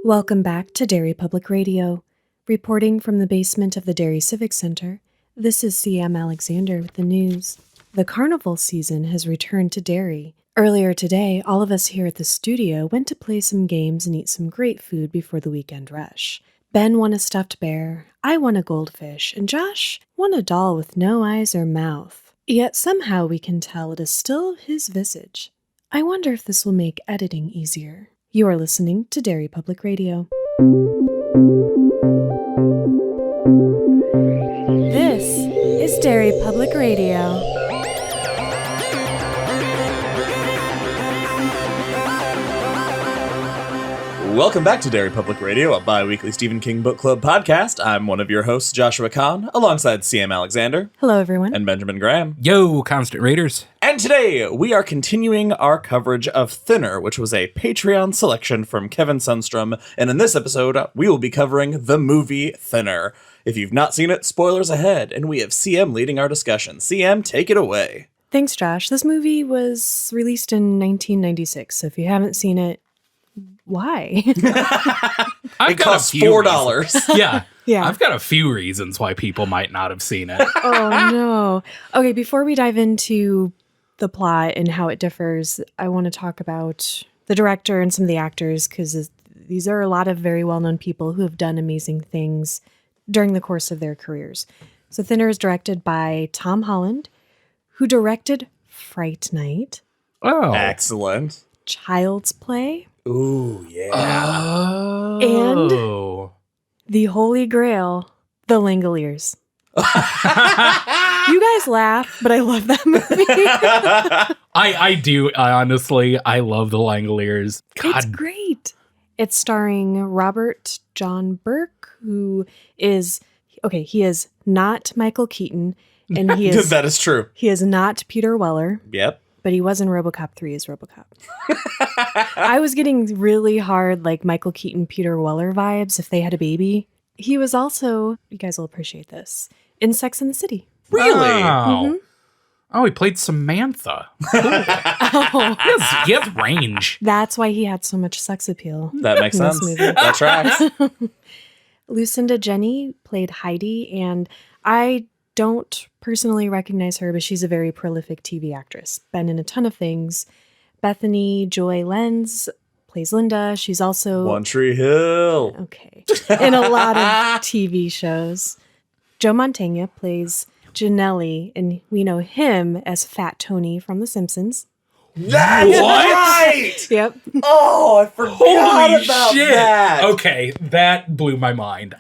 Welcome back to Derry Public Radio. Reporting from the basement of the Derry Civic Center, this is CM Alexander with the news. The carnival season has returned to Derry. Earlier today, all of us here at the studio went to play some games and eat some great food before the weekend rush. Ben won a stuffed bear, I won a goldfish, and Josh won a doll with no eyes or mouth. Yet somehow we can tell it is still his visage. I wonder if this will make editing easier. You are listening to Derry Public Radio. This is Derry Public Radio. Welcome back to Derry Public Radio, a bi-weekly Stephen King Book Club podcast. I'm one of your hosts, Joshua Kahn, alongside CM Alexander. Hello, everyone. And Benjamin Graham. Yo, Constant Raiders. And today, we are continuing our coverage of Thinner, which was a Patreon selection from Kevin Sundstrom. And in this episode, we will be covering the movie Thinner. If you've not seen it, spoilers ahead, and we have CM leading our discussion. CM, take it away. Thanks, Josh. This movie was released in 1996, so if you haven't seen it, why? It costs $4. Yeah. I've got a few reasons why people might not have seen it. Oh, no. Okay, before we dive into the plot and how it differs, I want to talk about the director and some of the actors, because these are a lot of very well-known people who have done amazing things during the course of their careers. So Thinner is directed by Tom Holland, who directed Fright Night. Oh. Excellent. Child's Play. Ooh, yeah. Oh. And the Holy Grail, The Langoliers. You guys laugh, but I love that movie. I do, honestly. I love The Langoliers. God. It's great. It's starring Robert John Burke, who is, he is not Michael Keaton, and he is That is true. He is not Peter Weller. Yep. But he was in RoboCop 3 as RoboCop. I was getting really hard, like Michael Keaton, Peter Weller vibes if they had a baby. He was also, you guys will appreciate this, in Sex and the City. Really? Oh. Mm-hmm. Oh, he played Samantha. Cool. He has range. That's why he had so much sex appeal. That makes in this sense. movie. That tracks. Lucinda Jenny played Heidi, and I don't personally recognize her, but she's a very prolific TV actress. Been in a ton of things. Bethany Joy Lenz plays Linda. She's also One Tree Hill. okay in a lot of TV shows. Joe Mantegna plays Janelli, and we know him as Fat Tony from The Simpsons. That's right! Yep. Oh, I forgot Holy about shit. that. Okay, that blew my mind.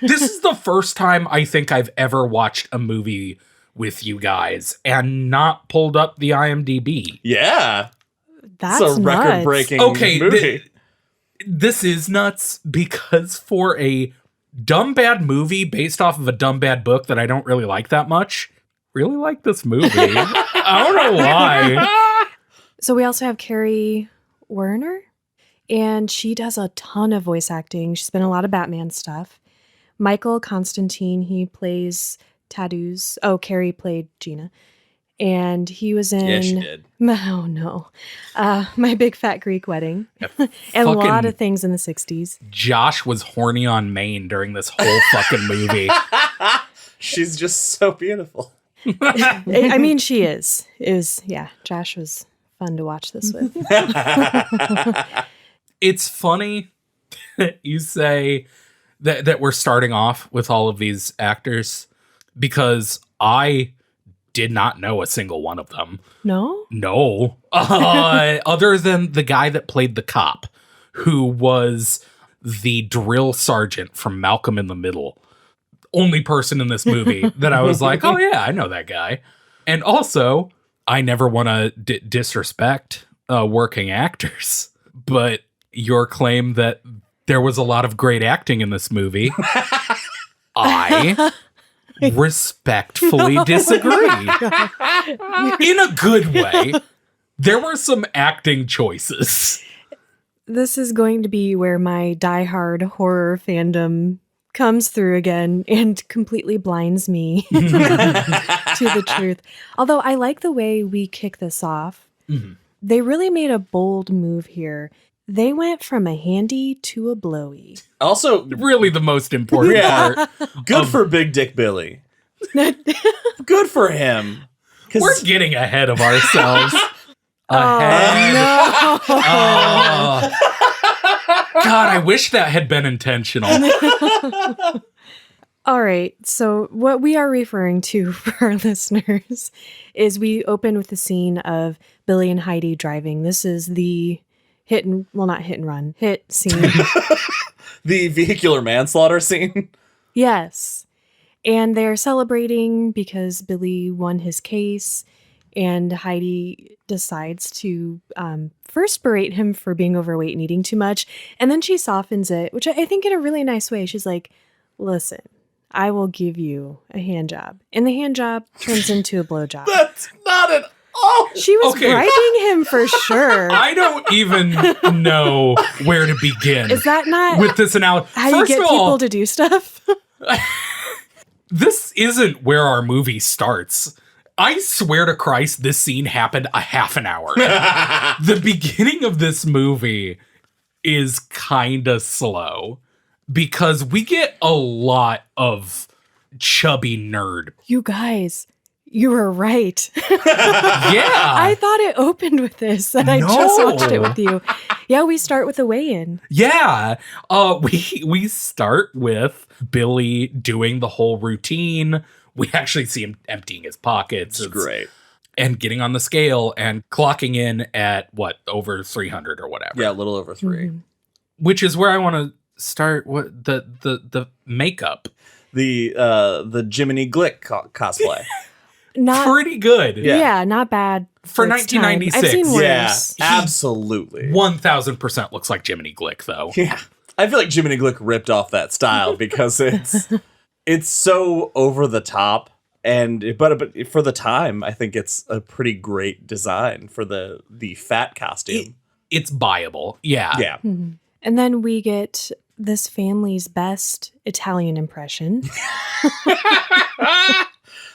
This is the first time I think I've ever watched a movie with you guys and not pulled up the IMDb. Yeah. That's it's a nuts. record-breaking Okay, movie. This is nuts because for a dumb bad movie based off of a dumb bad book that I don't really like that much, really like this movie. I don't know why. So we also have Carrie Werner, and she does a ton of voice acting. She's been in a lot of Batman stuff. Michael Constantine, he plays Tattoos. Oh, Carrie played Gina. And he was in... Yeah, she did. Oh, no. My Big Fat Greek Wedding. And a lot of things in the 60s. Josh was horny on Maine during this whole fucking movie. She's just so beautiful. I mean, she is. Josh was fun to watch this with. It's funny that you say that we're starting off with all of these actors because I did not know a single one of them. No? No. Other than the guy that played the cop, who was the drill sergeant from Malcolm in the Middle. Only person in this movie that I was like, oh yeah, I know that guy. And also, I never want to disrespect working actors, but your claim that there was a lot of great acting in this movie, I respectfully disagree. In a good way. There were some acting choices. This is going to be where my diehard horror fandom comes through again and completely blinds me to the truth. Although I like the way we kick this off. Mm-hmm. They really made a bold move here. They went from a handy to a blowy. Also, Really the most important Yeah. part. good for Big Dick Billy. Good for him. 'Cause- We're getting ahead of ourselves. Oh, no. Oh. God, I wish that had been intentional. All right. So what we are referring to for our listeners is we open with the scene of Billy and Heidi driving. This is the not hit and run, hit scene. the vehicular manslaughter scene. Yes. And they're celebrating because Billy won his case, and Heidi decides to first berate him for being overweight and eating too much. And then she softens it, which I think in a really nice way. She's like, listen, I will give you a hand job. And the hand job turns into a blowjob. That's not at all. She was Okay. bribing him for sure. I don't even know where to begin Is that not with this analogy. how you get people to do stuff? This isn't where our movie starts. I swear to Christ, this scene happened a half an hour. The beginning of this movie is kind of slow because we get a lot of chubby nerd. You guys, you were right. Yeah. I thought it opened with this, and I just watched it with you. Yeah, we start with a weigh-in. Yeah. We start with Billy doing the whole routine. We actually see him emptying his pockets. It's great. And getting on the scale and clocking in at over 300 or whatever. Yeah, a little over 3. Mm-hmm. Which is where I want to start. What the makeup? The Jiminy Glick cosplay. Not Pretty good. yeah. Not bad For its time. 1996. I've seen Yeah, worse. absolutely. 1000% looks like Jiminy Glick though. Yeah. I feel like Jiminy Glick ripped off that style because it's so over the top, and but for the time, I think it's a pretty great design for the fat costume. It's buyable. Yeah. Yeah. Mhm. And then we get this family's best Italian impression.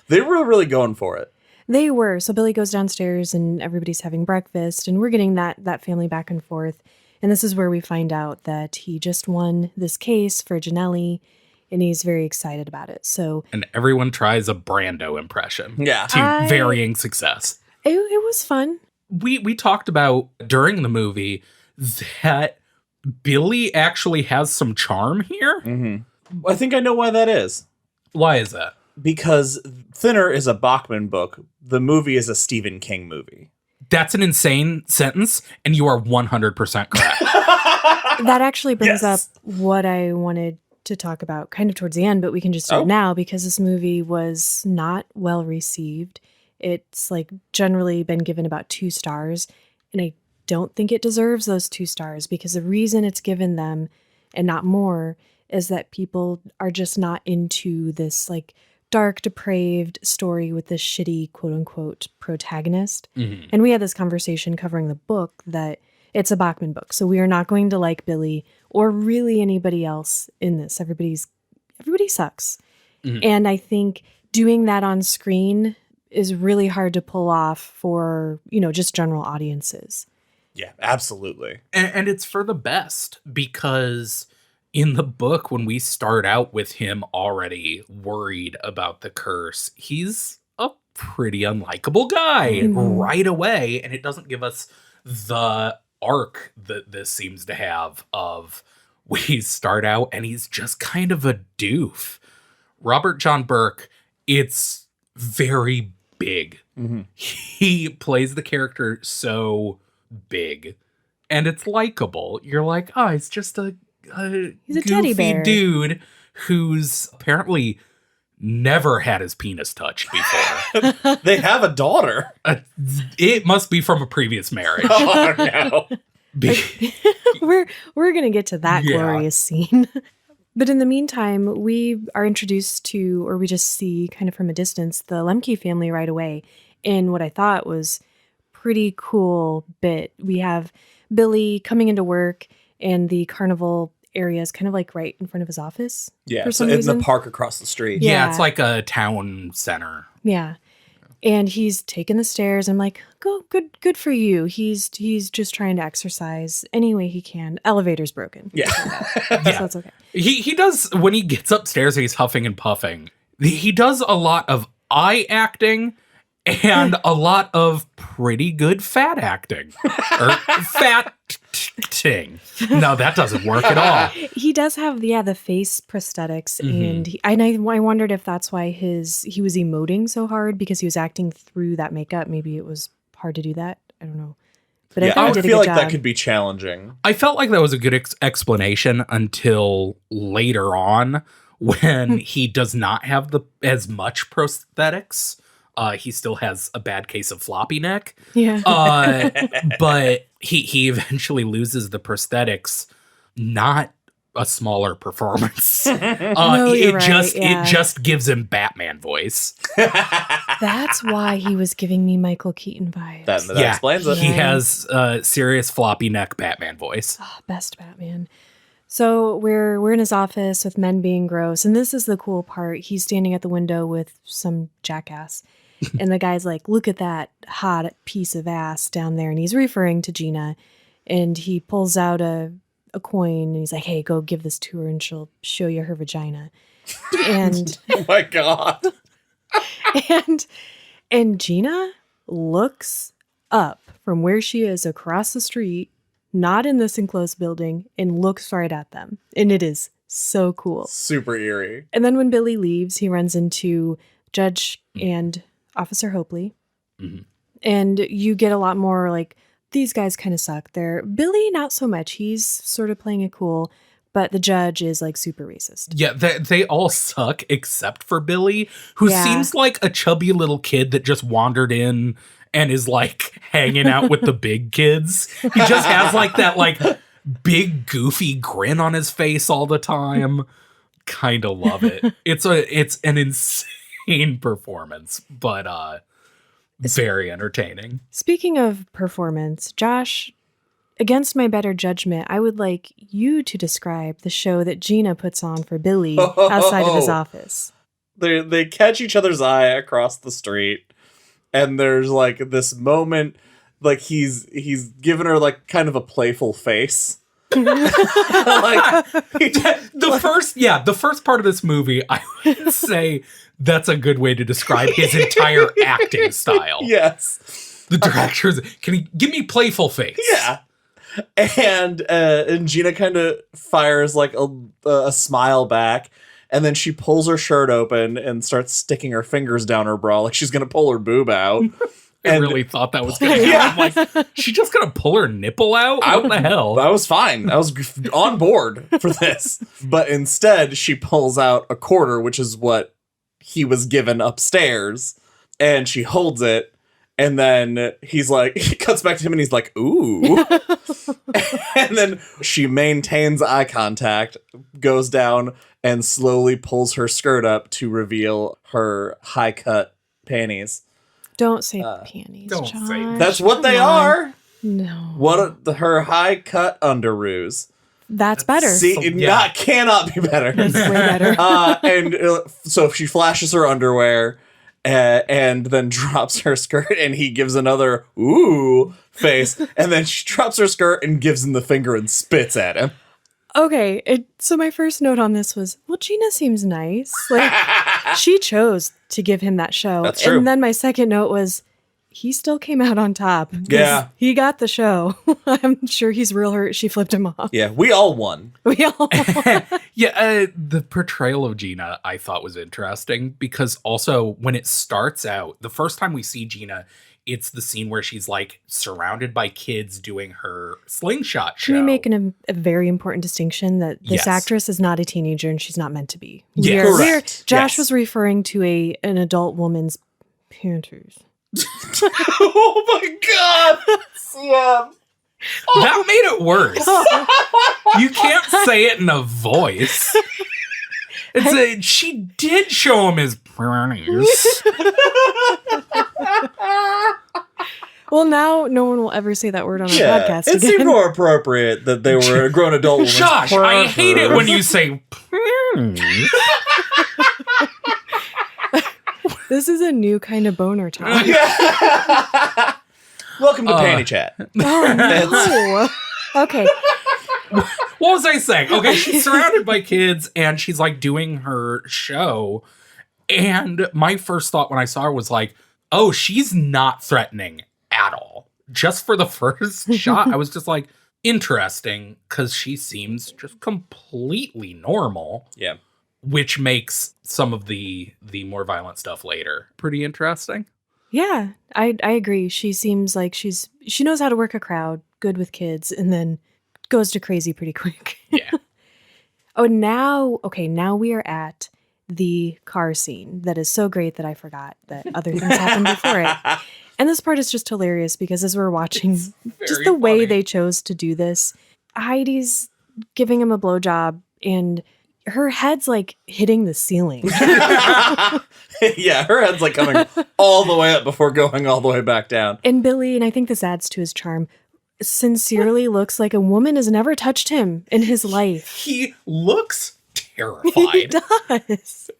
They were really going for it. They were. So Billy goes downstairs and everybody's having breakfast, and we're getting that family back and forth. And this is where we find out that he just won this case for Janelli, and he's very excited about it. So And everyone tries a Brando impression. Yeah. To varying success. it was fun. We talked about during the movie that Billy actually has some charm here. Mm-hmm. I think I know why that is. Why is that? Because Thinner is a Bachman book. The movie is a Stephen King movie. That's an insane sentence, and you are 100% correct. That actually brings Yes. up what I wanted to talk about kind of towards the end, but we can just do it now because this movie was not well received. It's like generally been given about 2 stars, and I don't think it deserves those 2 stars because the reason it's given them and not more is that people are just not into this like dark, depraved story with this shitty quote unquote protagonist. Mhm. And we had this conversation covering the book that it's a Bachman book. So we are not going to like Billy or really anybody else in this. Everybody sucks. Mhm. And I think doing that on screen is really hard to pull off for, just general audiences. Yeah, absolutely. And it's for the best because in the book, when we start out with him already worried about the curse, he's a pretty unlikable guy Mhm. right away. And it doesn't give us the arc that this seems to have of we start out and he's just kind of a doof. Robert John Burke, it's very big. Mm-hmm. He plays the character so big and it's likable. You're like, oh, he's just a He's a teddy goofy bear. dude who's apparently never had his penis touched before. They have a daughter. It must be from a previous marriage. Oh, no. Be- We're going to get to that Yeah. glorious scene. But in the meantime, we are introduced to, or we just see kind of from a distance, the Lemke family right away in what I thought was pretty cool bit. We have Billy coming into work and the carnival area is kind of like right in front of his office. Yeah, for so some in reason. the park across the street. yeah, Yeah. it's like a town center. Yeah. And he's taking the stairs. I'm like, go, good for you. He's just trying to exercise any way he can. Elevator's broken. Yeah. So that's okay. He does, when he gets upstairs and he's huffing and puffing, he does a lot of eye acting and a lot of pretty good fat acting. Or fat-ting. No, that doesn't work at all. He does have the face prosthetics, and I wondered if that's why he was emoting so hard because he was acting through that makeup. Maybe it was hard to do that. I don't know. But Yeah, I I thought would he did a feel good like job. that could be challenging. I felt like that was a good explanation until later on when he does not have as much prosthetics. He still has a bad case of floppy neck. Yeah. But he eventually loses the prosthetics, not a smaller performance. No, it you're right, it just gives him Batman voice. That's why he was giving me Michael Keaton vibes. That explains it. He has serious floppy neck Batman voice. Oh, best Batman. So we're in his office with men being gross, and this is the cool part. He's standing at the window with some jackass, and the guy's like, "Look at that hot piece of ass down there," and he's referring to Gina, and he pulls out a coin, and he's like, "Hey, go give this to her, and she'll show you her vagina." And Oh my god. and Gina looks up from where she is across the street, not in this enclosed building, and looks right at them. And it is so cool. Super eerie. And then when Billy leaves, he runs into Judge and Officer Hopley. Mm-hmm. And you get a lot more like, these guys kind of suck. Billy, not so much. He's sort of playing it cool. But the judge is like super racist. Yeah, they all suck except for Billy, who seems like a chubby little kid that just wandered in and is like hanging out with the big kids. He just has like that like big goofy grin on his face all the time. Kind of love it. It's an insane performance, but very entertaining. Speaking of performance, Josh, against my better judgment, I would like you to describe the show that Gina puts on for Billy outside of his office. They catch each other's eye across the street, and there's like this moment, like he's giving her like kind of a playful face. Like the first part of this movie, I would say that's a good way to describe his entire acting style. Yes. The director's, can he give me playful face? Yeah. And Gina kind of fires like a smile back, and then she pulls her shirt open and starts sticking her fingers down her bra like she's gonna pull her boob out. I really thought that was gonna happen. I'm like, she just gonna pull her nipple out? What the hell? I was fine. I was on board for this. But instead, she pulls out a quarter, which is what he was given upstairs, and she holds it. And then he cuts back to him and he's like, ooh. And then she maintains eye contact, goes down, and slowly pulls her skirt up to reveal her high cut panties. Don't say panties, don't Josh. say- That's what they are. No. Her high cut underoos. That's better. See, it cannot be better. That's way better. So she flashes her underwear. And then drops her skirt, and he gives another ooh face, and then she drops her skirt and gives him the finger and spits at him. Okay, so my first note on this was, well, Gina seems nice. Like, she chose to give him that show. That's true. And then my second note was, he still came out on top. Yeah. He got the show. I'm sure he's real hurt she flipped him off. Yeah, we all won. We all. The portrayal of Gina I thought was interesting because also when it starts out, the first time we see Gina, it's the scene where she's like surrounded by kids doing her slingshot show. Can we make a very important distinction that this Yes. actress is not a teenager and she's not meant to be? Yeah, correct. Josh Yes. was referring to an adult woman's panties. Oh my god! CM. That made it worse. You can't say it in a voice. She did show him his panties. Well, now no one will ever say that word on our Yeah, podcast it again. seemed more appropriate that they were a grown adult woman's Josh, I hate it when you say This is a new kind of boner talk. Welcome to Panty Chat. Oh, no. Okay. What was I saying? Okay, she's surrounded by kids and she's like doing her show. And my first thought when I saw her was like, oh, she's not threatening at all. Just for the first shot, I was just like, interesting, because she seems just completely normal. Yeah. Which makes some of the more violent stuff later pretty interesting. Yeah, I agree. She seems like she knows how to work a crowd, good with kids, and then goes to crazy pretty quick. Yeah. Now we are at the car scene that is so great that I forgot that other things happened before it. And this part is just hilarious because as we're watching just the way funny. they chose to do this, Heidi's giving him a blowjob and her head's like hitting the ceiling. Yeah, her head's like coming all the way up before going all the way back down. And Billy, and I think this adds to his charm, sincerely looks like a woman has never touched him in his life. He looks terrified. He does.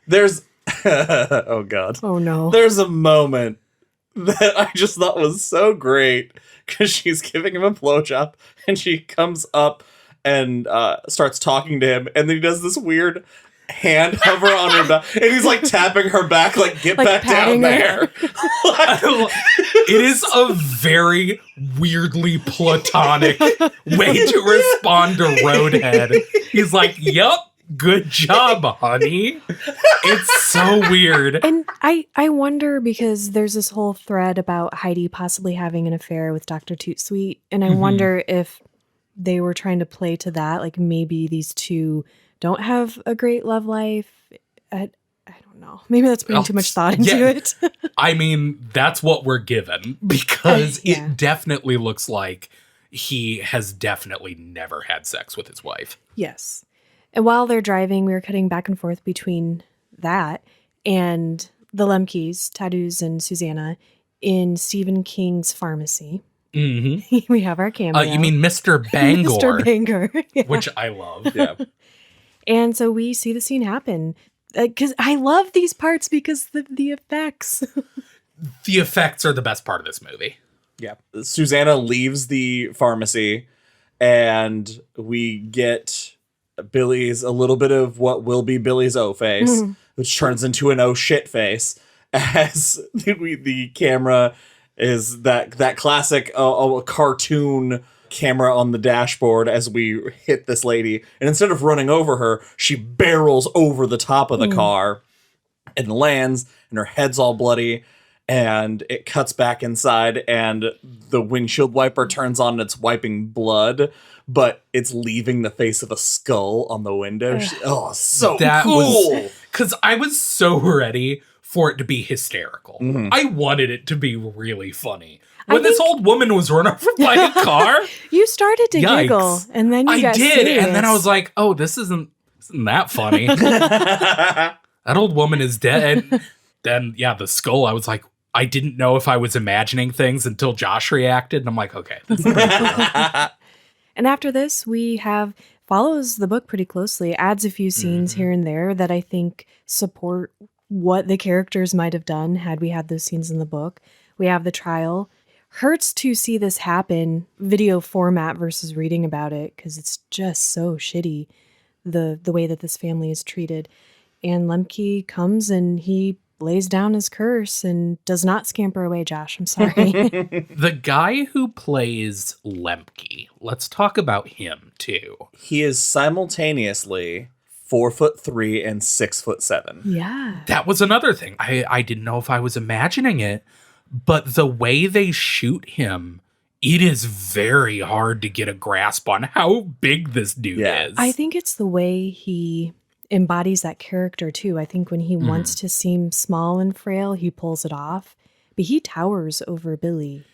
There's oh god. Oh no. There's a moment that I just thought was so great because she's giving him a blowjob and she comes up and starts talking to him, and then he does this weird hand hover on her back, and he's like tapping her back, like get Like back down patting there. her. It is a very weirdly platonic way to respond to Roadhead. He's like, yup, good job, honey. It's so weird. And I wonder because there's this whole thread about Heidi possibly having an affair with Dr. Toot Sweet, and I wonder if they were trying to play to that, like maybe these two don't have a great love life. I don't know. Maybe that's putting too much thought into it. I mean, that's what we're given because Yeah. it definitely looks like he has definitely never had sex with his wife. Yes. And while they're driving, we were cutting back and forth between that and the Lemkes, Tattoos and Susanna, in Stephen King's pharmacy. Mm-hmm. We have our cameo. You mean Mr. Bangor, Mr. Bangor. Yeah. which I love. Yeah. And so we see the scene happen. Because I love these parts because the effects. The effects are the best part of this movie. Yeah. Susanna leaves the pharmacy and we get Billy's a little bit of what will be Billy's O face, which turns into an oh shit face as the camera is that classic cartoon camera on the dashboard as we hit this lady. And instead of running over her, she barrels over the top of the car and lands, and her head's all bloody. And it cuts back inside, and the windshield wiper turns on and it's wiping blood, but it's leaving the face of a skull on the window. Oh, so That cool. Because I was so ready for it to be hysterical. Mhm. I wanted it to be really funny. When this old woman was run over by a car, You started to Yikes. giggle, and then you I got did. serious. And then I was like, oh, this isn't that funny. That old woman is dead. Then, yeah, the skull, I was like, I didn't know if I was imagining things until Josh reacted. And I'm like, okay. This is pretty cool. And after this, we have follows the book pretty closely, adds a few scenes here and there that I think support what the characters might have done had we had those scenes in the book. We have the trial. Hurts to see this happen, video format versus reading about it, because it's just so shitty, the way that this family is treated. And Lemke comes and he lays down his curse and does not scamper away, Josh. I'm sorry. The guy who plays Lemke, let's talk about him too. He is simultaneously 4'3" and 6'7". Yeah. That was another thing. I didn't know if I was imagining it, but the way they shoot him, it is very hard to get a grasp on how big this dude is. I think it's the way he embodies that character too. I think when he wants to seem small and frail, he pulls it off, but he towers over Billy.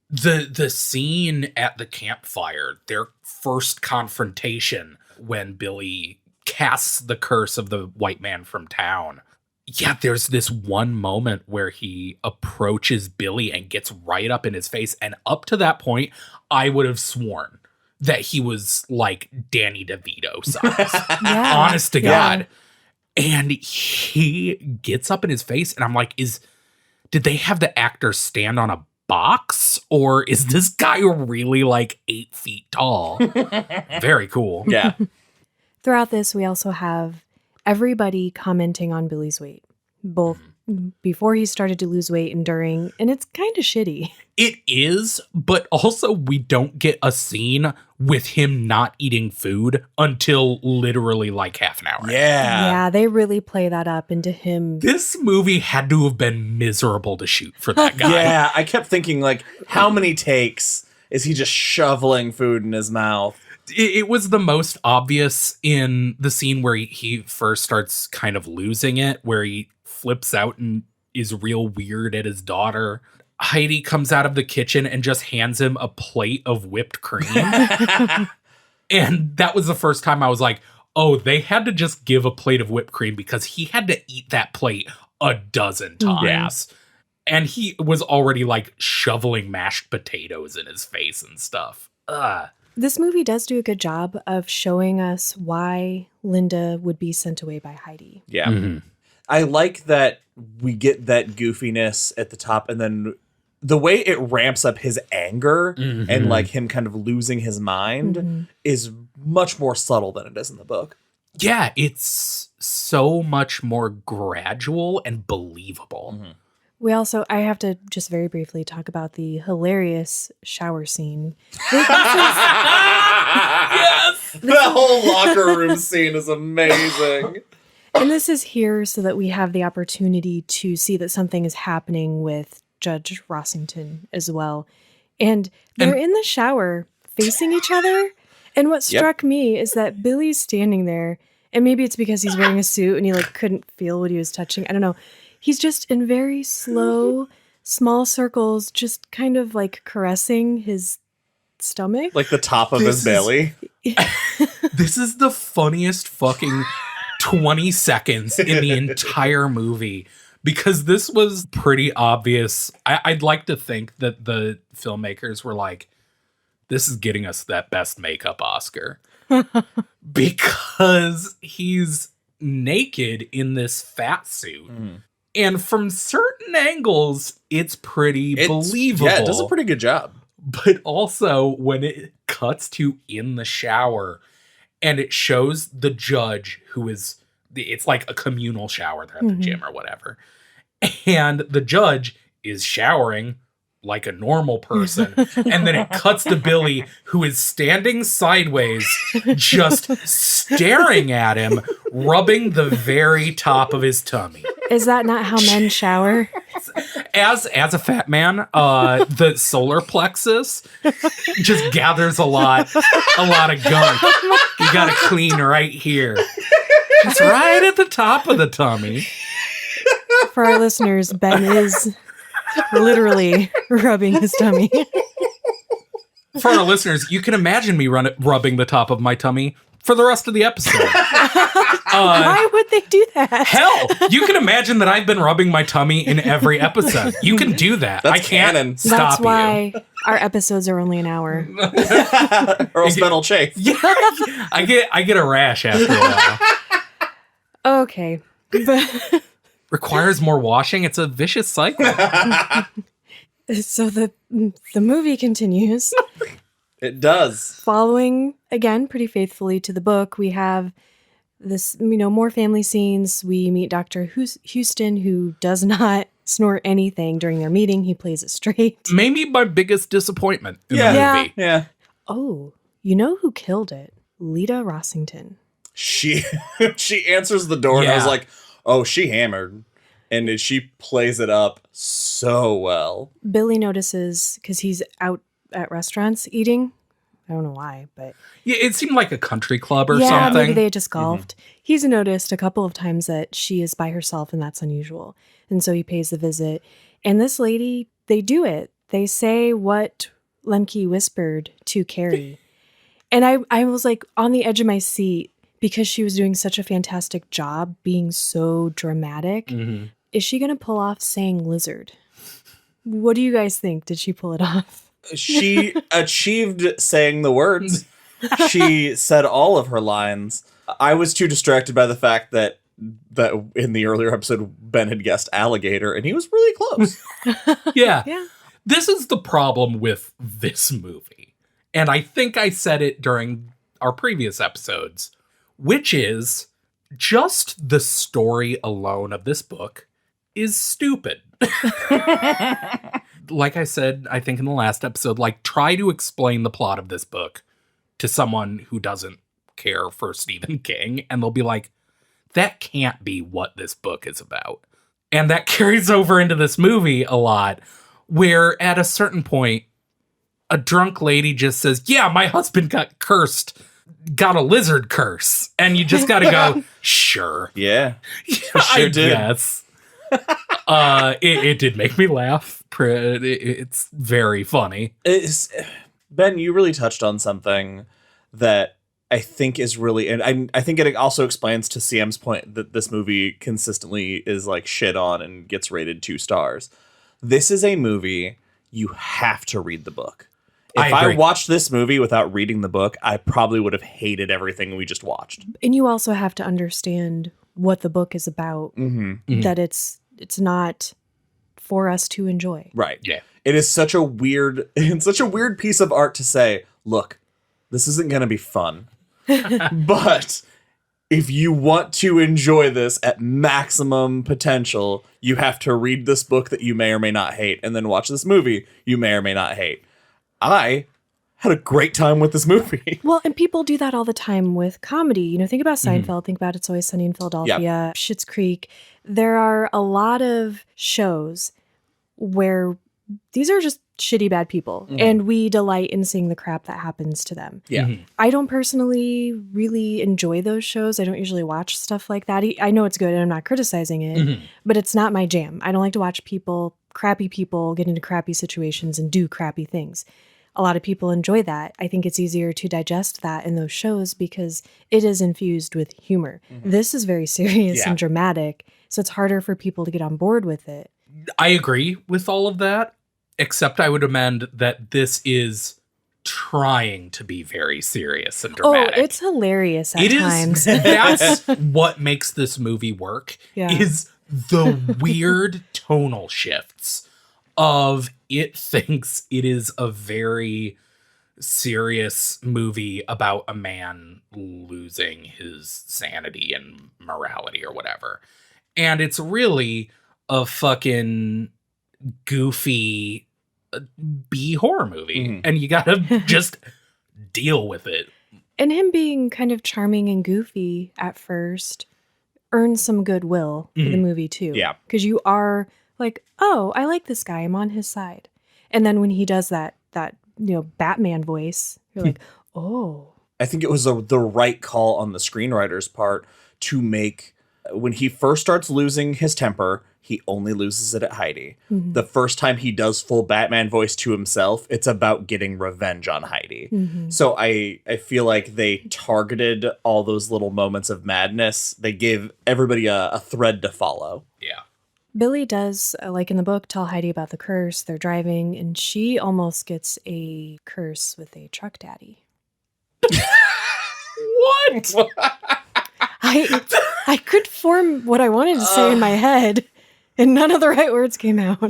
The scene at the campfire, their first confrontation when Billy casts the curse of the white man from town. Yeah, there's this one moment where he approaches Billy and gets right up in his face. And up to that point, I would have sworn that he was like Danny DeVito size. Yeah. Honest to God. And he gets up in his face, and I'm like, did they have the actor stand on a box, or is this guy really like 8 feet tall? Very cool. Yeah. Throughout this, we also have everybody commenting on Billy's weight, both before he started to lose weight and during, and it's kind of shitty. It is, but also we don't get a scene with him not eating food until literally like half an hour. Yeah, they really play that up into him. This movie had to have been miserable to shoot for that guy. Yeah, I kept thinking, like, how many takes is he just shoveling food in his mouth? It was the most obvious in the scene where he first starts kind of losing it, where he flips out and is real weird at his daughter. Heidi comes out of the kitchen and just hands him a plate of whipped cream. And that was the first time I was like, oh, they had to just give a plate of whipped cream because he had to eat that plate a dozen times. And he was already like shoveling mashed potatoes in his face and stuff. This movie does do a good job of showing us why Linda would be sent away by Heidi. Yeah. Mm-hmm. I like that we get that goofiness at the top, and then the way it ramps up his anger and like him kind of losing his mind is much more subtle than it is in the book. Yeah, it's so much more gradual and believable. I have to just very briefly talk about the hilarious shower scene. Yes! The whole locker room scene is amazing. And this is here so that we have the opportunity to see that something is happening with Judge Rossington as well. And they're in the shower facing each other. And what struck me is that Billy's standing there, and maybe it's because he's wearing a suit and he like couldn't feel what he was touching. I don't know. He's just in very slow, small circles, just kind of like caressing his stomach. Like the top of his belly. This is the funniest fucking 20 seconds in the entire movie, because this was pretty obvious. I'd like to think that the filmmakers were like, this is getting us that best makeup Oscar. Because he's naked in this fat suit. And from certain angles, it's pretty believable. Yeah, it does a pretty good job. But also when it cuts to in the shower and it shows the judge who is, it's like a communal shower. They're at the gym or whatever. And the judge is showering like a normal person. And then it cuts to Billy, who is standing sideways, just staring at him, rubbing the very top of his tummy. Is that not how men shower? As a fat man, the solar plexus just gathers a lot of gunk. You gotta clean right here. It's right at the top of the tummy. For our listeners, Ben is literally rubbing his tummy. For our listeners, you can imagine me rubbing the top of my tummy for the rest of the episode. Why would they do that? Hell, you can imagine that I've been rubbing my tummy in every episode. You can do that. That's I can't canon. stop That's you. why our episodes are only an hour. Or else Ben will chafe. Yeah, I get a rash after a while. Okay. But Requires more washing. It's a vicious cycle. so the movie continues. It does. Following, again, pretty faithfully to the book, we have this, more family scenes. We meet Dr. Houston, who does not snort anything during their meeting. He plays it straight. Maybe my biggest disappointment in the movie. Yeah. Oh, you know who killed it? Lita Rossington. She answers the door and I was like, oh, she hammered. And she plays it up so well. Billy notices, because he's out at restaurants eating. I don't know why, but... Yeah, it seemed like a country club or yeah, something. Maybe they had just golfed. He's noticed a couple of times that she is by herself, and that's unusual. And so he pays the visit. And this lady, they do it. They say what Lemke whispered to Carrie. And I was like on the edge of my seat because she was doing such a fantastic job being so dramatic. Is she going to pull off saying lizard? What do you guys think? Did she pull it off? She achieved saying the words. She said all of her lines. I was too distracted by the fact that that in the earlier episode, Ben had guessed alligator, and he was really close. Yeah. Yeah. This is the problem with this movie. And I think I said it during our previous episodes, which is just the story alone of this book is stupid. Like I said, I think in the last episode, like, try to explain the plot of this book to someone who doesn't care for Stephen King, and they'll be like, that can't be what this book is about. And that carries over into this movie a lot, where at a certain point, a drunk lady just says, yeah, my husband got cursed, got a lizard curse. And you just got to go, sure. Yeah. I did. guess. It did make me laugh. It's very funny. Ben, you really touched on something that I think is really, and I think it also explains to CM's point that this movie consistently is like shit on and gets rated 2 stars. This is a movie you have to read the book. If I watched this movie without reading the book, I probably would have hated everything we just watched. And you also have to understand what the book is about, that it's not for us to enjoy. Right. Yeah. It is such a weird piece of art to say, look, this isn't going to be fun. But if you want to enjoy this at maximum potential, you have to read this book that you may or may not hate, and then watch this movie you may or may not hate. I had a great time with this movie. Well, and people do that all the time with comedy. You know, think about Seinfeld, think about It's Always Sunny in Philadelphia, Schitt's Creek. There are a lot of shows where these are just shitty bad people, and we delight in seeing the crap that happens to them. Yeah. I don't personally really enjoy those shows. I don't usually watch stuff like that. I know it's good and I'm not criticizing it, but it's not my jam. I don't like to watch crappy people get into crappy situations and do crappy things. A lot of people enjoy that. I think it's easier to digest that in those shows because it is infused with humor. This is very serious and dramatic, so it's harder for people to get on board with it. I agree with all of that, except I would amend that this is trying to be very serious and dramatic. Oh, it's hilarious at times. That's what makes this movie work, is the weird tonal shifts of it thinks it is a very serious movie about a man losing his sanity and morality or whatever. And it's really a fucking goofy B horror movie. And you gotta just deal with it. And him being kind of charming and goofy at first earns some goodwill for the movie too. Yeah. Because you are like, oh, I like this guy. I'm on his side. And then when he does that Batman voice, you're like, oh. I think it was the right call on the screenwriter's part to make, when he first starts losing his temper, he only loses it at Heidi. The first time he does full Batman voice to himself, it's about getting revenge on Heidi. So I feel like they targeted all those little moments of madness. They gave everybody a thread to follow. Yeah. Billy does, like in the book, tell Heidi about the curse. They're driving, and she almost gets a curse with a truck daddy. What? I could form what I wanted to say in my head, and none of the right words came out.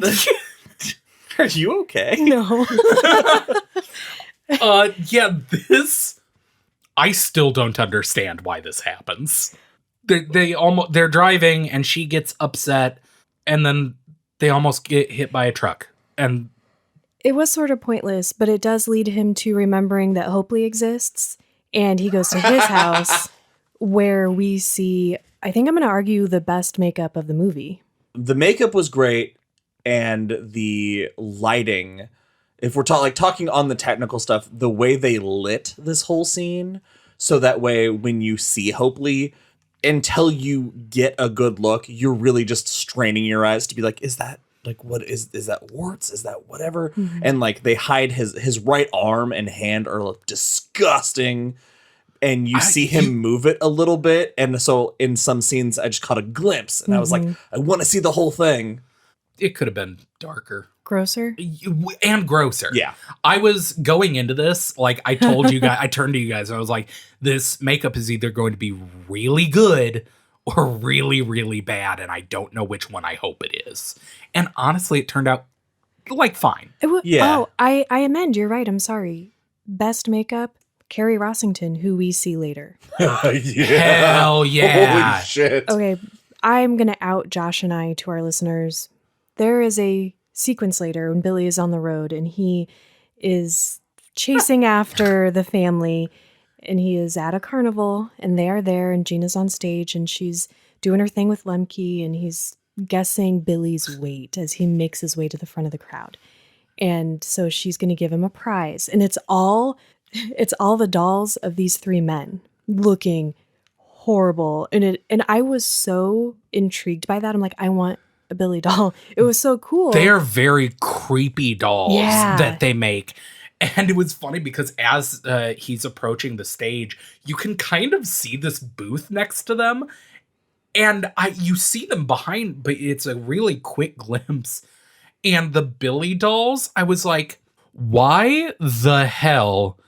Are you okay? No. This, I still don't understand why this happens. They're driving and she gets upset and then they almost get hit by a truck. And it was sort of pointless, but it does lead him to remembering that Hopley exists, and he goes to his house where we see, I think I'm going to argue, the best makeup of the movie. The makeup was great, and the lighting, if we're talking on the technical stuff, the way they lit this whole scene, so that way when you see Hopley, until you get a good look, you're really just straining your eyes to be like, is that like, what is that warts? Is that whatever? And like they hide his right arm and hand are disgusting. And you see him move it a little bit. And so in some scenes, I just caught a glimpse. And I was like, I want to see the whole thing. It could have been darker. Grosser? And grosser. Yeah. I was going into this, like I told you guys, I turned to you guys and I was like, this makeup is either going to be really good or really, really bad, and I don't know which one I hope it is. And honestly, it turned out like fine. Yeah. Oh, I amend. You're right. I'm sorry. Best makeup, Carrie Rossington, who we see later. Yeah. Hell yeah. Holy shit. Okay, I'm going to out Josh and I to our listeners. There is a sequence later when Billy is on the road and he is chasing after the family, and he is at a carnival and they are there, and Gina's on stage and she's doing her thing with Lemke, and he's guessing Billy's weight as he makes his way to the front of the crowd. And so she's going to give him a prize, and it's all the dolls of these three men looking horrible. And I was so intrigued by that. I'm like, I want a Billy doll. It was so cool. They are very creepy dolls Yeah. that they make. And it was funny because as he's approaching the stage, you can kind of see this booth next to them. And you see them behind, but it's a really quick glimpse. And the Billy dolls, I was like, why the hell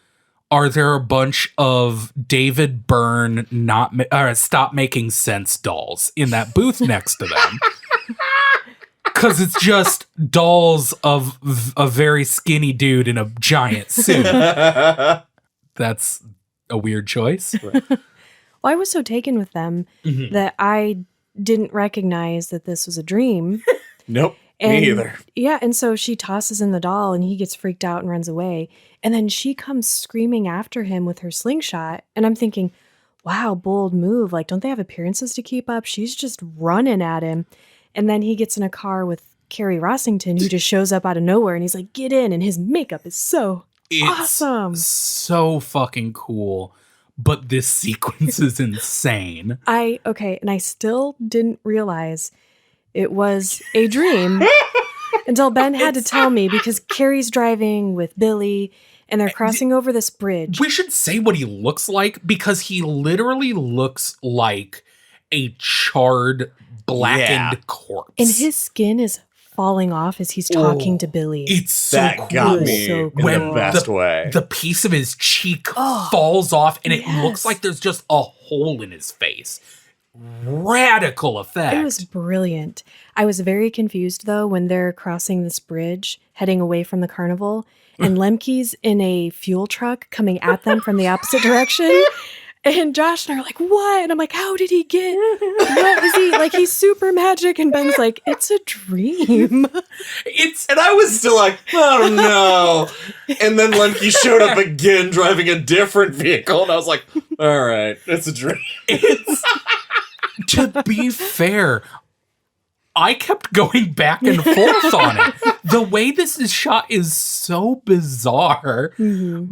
are there a bunch of David Byrne Stop Making Sense dolls in that booth next to them? Because it's just dolls of a very skinny dude in a giant suit. That's a weird choice. Well, I was so taken with them that I didn't recognize that this was a dream. Nope. And, me either. Yeah, and so she tosses in the doll and he gets freaked out and runs away. And then she comes screaming after him with her slingshot. And I'm thinking, wow, bold move. Like, don't they have appearances to keep up? She's just running at him. And then he gets in a car with Carrie Rossington, who just shows up out of nowhere. And he's like, get in. And his makeup is so awesome. So fucking cool. But this sequence is insane. And I still didn't realize it was a dream until Ben had to tell me, because Carrie's driving with Billy and they're crossing over this bridge. We should say what he looks like, because he literally looks like a charred, blackened corpse. And his skin is falling off as he's talking to Billy. It's so That cool. got me So in cool. the best way. The piece of his cheek falls off, and it looks like there's just a hole in his face. Radical effect. It was brilliant. I was very confused, though, when they're crossing this bridge, heading away from the carnival, and Lemke's in a fuel truck coming at them from the opposite direction. And Josh and I are like, what? And I'm like, how did he get? What is he? Like, he's super magic. And Ben's like, it's a dream. And I was still like, oh no. And then Lemke showed up again driving a different vehicle. And I was like, all right, it's a dream. To be fair, I kept going back and forth on it. The way this is shot is so bizarre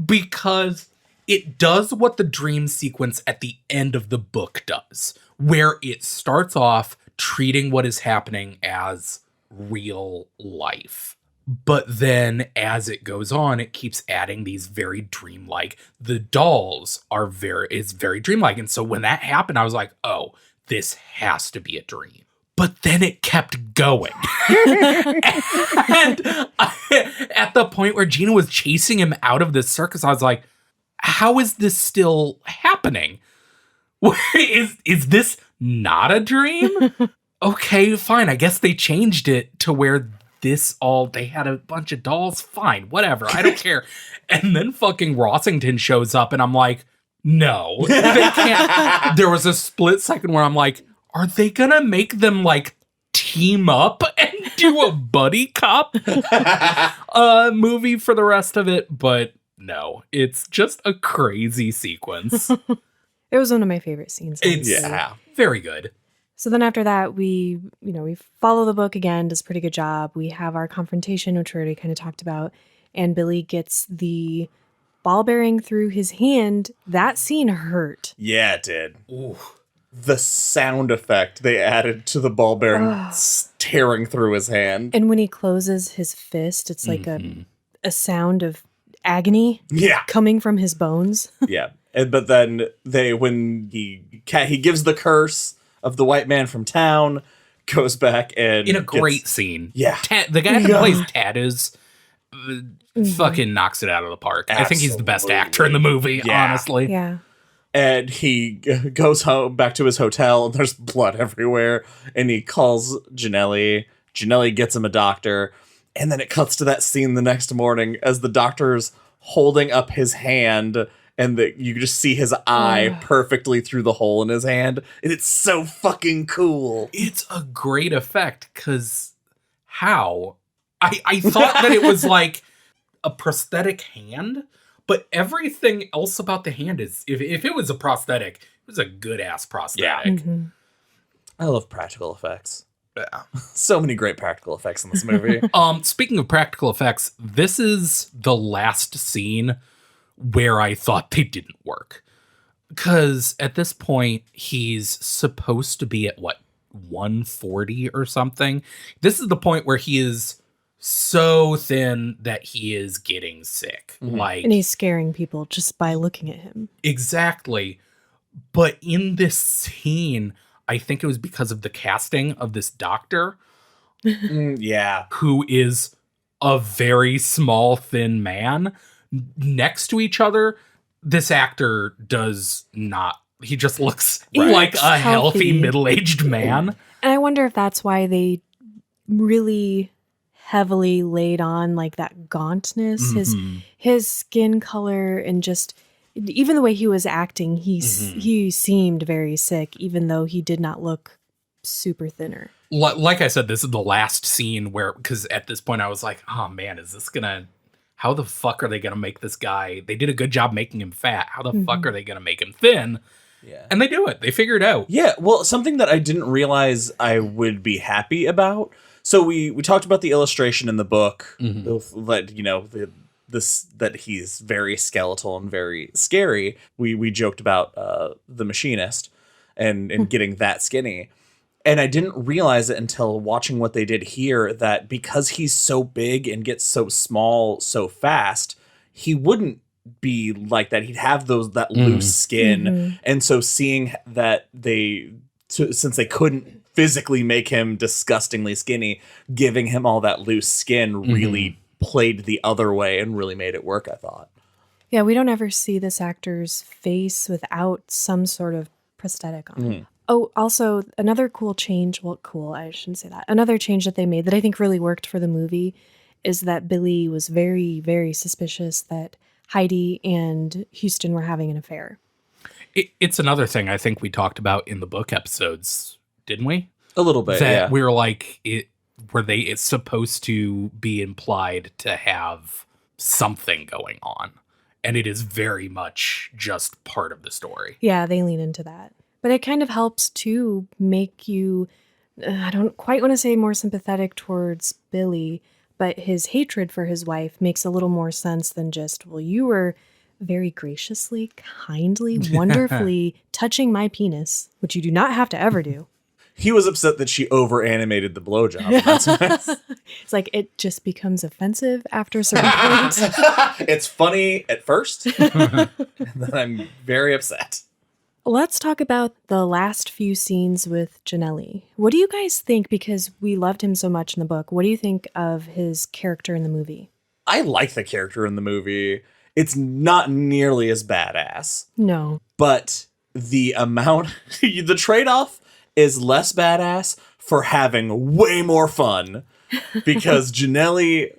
because it does what the dream sequence at the end of the book does, where it starts off treating what is happening as real life. But then as it goes on, it keeps adding these very dreamlike. The dolls is very dreamlike. And so when that happened, I was like, oh, this has to be a dream. But then it kept going. And at the point where Gina was chasing him out of the circus, I was like, how is this still happening? Is this not a dream? Okay, fine. I guess they changed it to where they had a bunch of dolls. Fine, whatever. I don't care. And then fucking Rossington shows up and I'm like, no, they can't. There was a split second where I'm like, are they gonna make them like team up and do a buddy cop movie for the rest of it? But no, it's just a crazy sequence. It was one of my favorite scenes. It's very good. So then after that, we follow the book again, does a pretty good job. We have our confrontation, which we already kind of talked about, and Billy gets the ball bearing through his hand. That scene hurt. Yeah, it did. Ooh. The sound effect they added to the ball bearing tearing through his hand. And when he closes his fist, it's like a sound of agony coming from his bones. Yeah. But then when he gives the curse of the white man from town, goes back and in a great scene. Yeah. The guy that plays Ted is fucking knocks it out of the park. Absolutely. I think he's the best actor in the movie, honestly. Yeah. And he goes home back to his hotel, and there's blood everywhere. And he calls Janelli. Janelli gets him a doctor. And then it cuts to that scene the next morning as the doctor's holding up his hand, and you just see his eye perfectly through the hole in his hand. And it's so fucking cool. It's a great effect, because how? I thought that it was like a prosthetic hand, but everything else about the hand is, if it was a prosthetic, it was a good-ass prosthetic. Mm-hmm. I love practical effects. Yeah. So many great practical effects in this movie. Speaking of practical effects, this is the last scene where I thought they didn't work. Because at this point, he's supposed to be at, 140 or something? This is the point where he is so thin that he is getting sick. Mm-hmm. Like, And he's scaring people just by looking at him. exactly. But in this scene, I think it was because of the casting of this doctor, Yeah. who is a very small, thin man. Next to each other, this actor does not. He just looks like a healthy, middle-aged man. And I wonder if that's why they really heavily laid on like that gauntness, his skin color, and just even the way he was acting, he seemed very sick, even though he did not look super thinner. Like I said, this is the last scene where, because at this point I was like, oh man, is this gonna, how the fuck are they gonna make this guy? They did a good job making him fat. How the fuck are they gonna make him thin? Yeah. And they do it. They figure it out. Yeah, well, something that I didn't realize I would be happy about. So we talked about the illustration in the book, that that he's very skeletal and very scary. We joked about the machinist and getting that skinny. And I didn't realize it until watching what they did here, that because he's so big and gets so small so fast, he wouldn't be like that. He'd have that loose skin. And so seeing that since they couldn't physically make him disgustingly skinny, giving him all that loose skin really played the other way and really made it work, I thought. Yeah, we don't ever see this actor's face without some sort of prosthetic on it. Oh, also, another cool change. Well, cool, I shouldn't say that. Another change that they made that I think really worked for the movie is that Billy was very, very suspicious that Heidi and Houston were having an affair. It's another thing I think we talked about in the book episodes, didn't we? A little bit, that we were like, it's supposed to be implied to have something going on. And it is very much just part of the story. Yeah, they lean into that. But it kind of helps to make you, I don't quite want to say more sympathetic towards Billy, but his hatred for his wife makes a little more sense than just, well, you were very graciously, kindly, wonderfully touching my penis, which you do not have to ever do. He was upset that she over-animated the blowjob. It's like it just becomes offensive after a certain point. It's funny at first, and then I'm very upset. Let's talk about the last few scenes with Janelli. What do you guys think? Because we loved him so much in the book. What do you think of his character in the movie? I like the character in the movie. It's not nearly as badass. No. But the trade-off is less badass for having way more fun. Because Janelli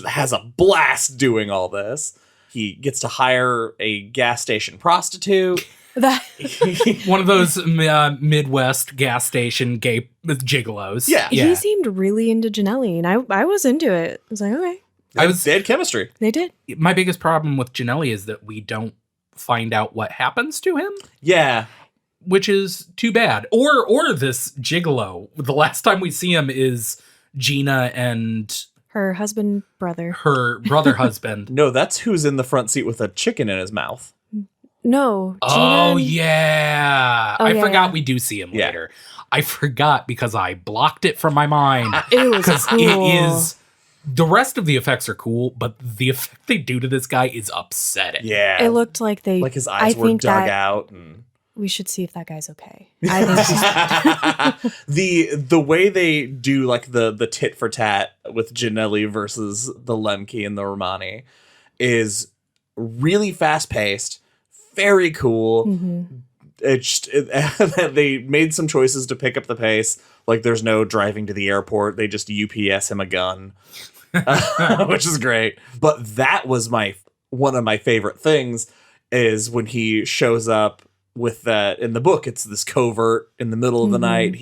has a blast doing all this. He gets to hire a gas station prostitute. One of those Midwest gas station gay gigolos. Yeah. He seemed really into Janelli, and I was into it. I was like, okay. They had chemistry. They did. My biggest problem with Janelli is that we don't find out what happens to him. Yeah. Which is too bad. Or this gigolo. The last time we see him is Gina and her brother husband. No, that's who's in the front seat with a chicken in his mouth. No. Oh, yeah. I forgot yeah. we do see him later. I forgot because I blocked it from my mind. It was cool. It is. The rest of the effects are cool, but the effect they do to this guy is upsetting. Yeah. It looked like his eyes were dug out. And we should see if that guy's okay. I think the way they do like the tit for tat with Janelli versus the Lemke and the Romani is really fast paced, very cool. Mm-hmm. They made some choices to pick up the pace. Like there's no driving to the airport. They just UPS him a gun, which is great. But that was one of my favorite things is when he shows up with that in the book. It's this covert in the middle of the night.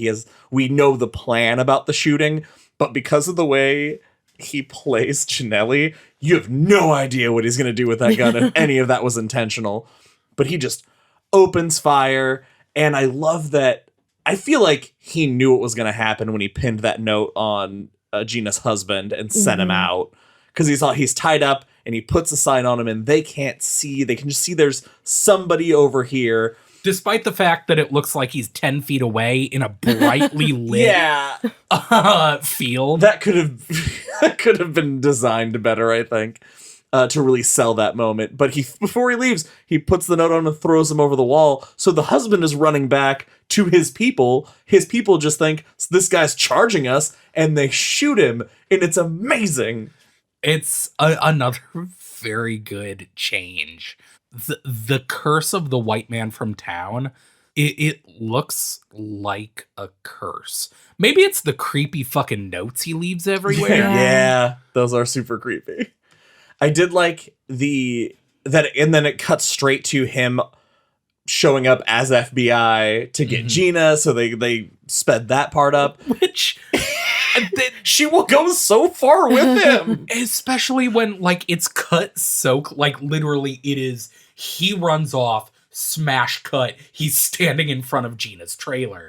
We know the plan about the shooting, but because of the way he plays Janelli, you have no idea what he's going to do with that gun if any of that was intentional. But he just opens fire, and I love that. I feel like he knew what was going to happen when he pinned that note on Gina's husband and sent him out, because he's tied up and he puts a sign on him and they can't see. They can just see there's somebody over here. Despite the fact that it looks like he's 10 feet away in a brightly lit field. That could have been designed better, I think, to really sell that moment. But before he leaves, he puts the note on him and throws him over the wall. So the husband is running back to his people. His people just think, this guy's charging us, and they shoot him. And it's amazing. It's another very good change. The curse of the white man from town, it looks like a curse. Maybe it's the creepy fucking notes he leaves everywhere. Yeah, those are super creepy. I did like and then it cuts straight to him showing up as FBI to get Gina, so they sped that part up. Which she will go so far with him. Especially when, like, it's cut so, like, literally it is, he runs off, smash cut, he's standing in front of Gina's trailer.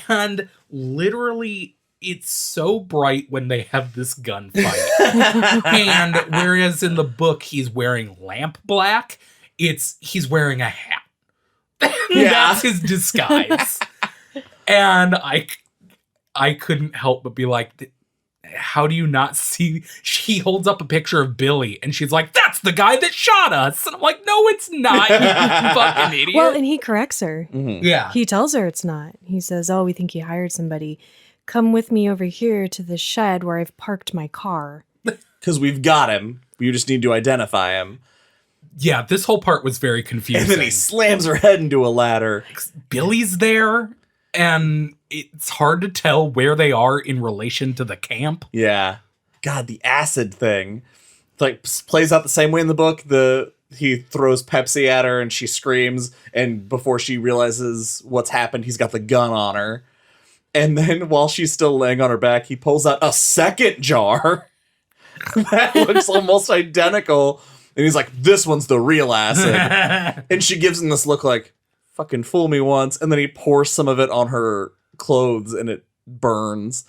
And literally, it's so bright when they have this gunfight. And whereas in the book, he's wearing lamp black, he's wearing a hat. That's his disguise. And I couldn't help but be like, how do you not see? She holds up a picture of Billy and she's like, that's the guy that shot us. And I'm like, no, it's not, you fucking idiot. Well, and he corrects her. Yeah. He tells her it's not. He says, oh, we think you hired somebody. Come with me over here to the shed where I've parked my car. Because we've got him. We just need to identify him. Yeah, this whole part was very confusing. And then he slams her head into a ladder. Billy's there, and it's hard to tell where they are in relation to the camp. Yeah. God, the acid thing. Like, plays out the same way in the book. He throws Pepsi at her, and she screams, and before she realizes what's happened, he's got the gun on her. And then while she's still laying on her back, he pulls out a second jar that looks almost identical. And he's like, this one's the real acid. And she gives him this look like, fucking fool me once. And then he pours some of it on her clothes and it burns.